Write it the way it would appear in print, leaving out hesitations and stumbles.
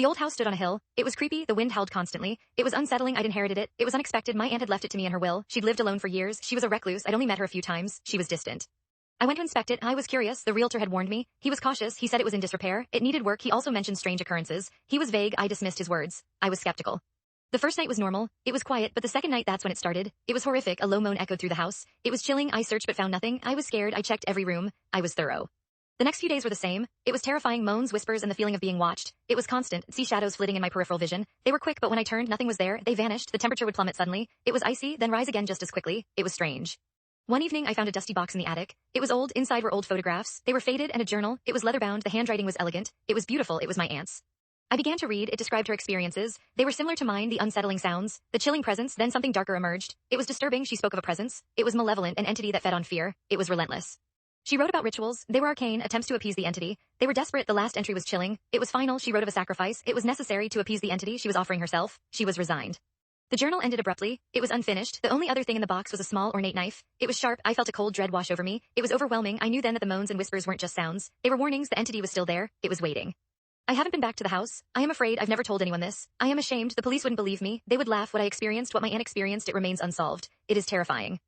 The old house stood on a hill. It was creepy, the wind howled constantly. It was unsettling, I'd inherited it. It was unexpected, my aunt had left it to me in her will. She'd lived alone for years, she was a recluse, I'd only met her a few times, she was distant. I went to inspect it, I was curious, the realtor had warned me. He was cautious, he said it was in disrepair, it needed work, he also mentioned strange occurrences. He was vague, I dismissed his words. I was skeptical. The first night was normal. It was quiet, but the second night that's when it started. It was horrific, a low moan echoed through the house. It was chilling, I searched but found nothing. I was scared, I checked every room. I was thorough. The next few days were the same. It was terrifying, moans, whispers, and the feeling of being watched. It was constant, see shadows flitting in my peripheral vision. They were quick, but when I turned, nothing was there. They vanished, the temperature would plummet suddenly. It was icy, then rise again just as quickly. It was strange. One evening I found a dusty box in the attic. It was old, inside were old photographs. They were faded and a journal. It was leather-bound, the handwriting was elegant. It was beautiful, it was my aunt's. I began to read, it described her experiences. They were similar to mine, the unsettling sounds, the chilling presence, then something darker emerged. It was disturbing, she spoke of a presence. It was malevolent, an entity that fed on fear. It was relentless. She wrote about rituals. They were arcane, attempts to appease the entity. They were desperate, the last entry was chilling. It was final, she wrote of a sacrifice. It was necessary to appease the entity she was offering herself. She was resigned. The journal ended abruptly. It was unfinished. The only other thing in the box was a small, ornate knife. It was sharp, I felt a cold dread wash over me. It was overwhelming, I knew then that the moans and whispers weren't just sounds. They were warnings, the entity was still there. It was waiting. I haven't been back to the house. I am afraid, I've never told anyone this. I am ashamed, the police wouldn't believe me. They would laugh, what I experienced, what my aunt experienced, it remains unsolved. It is terrifying.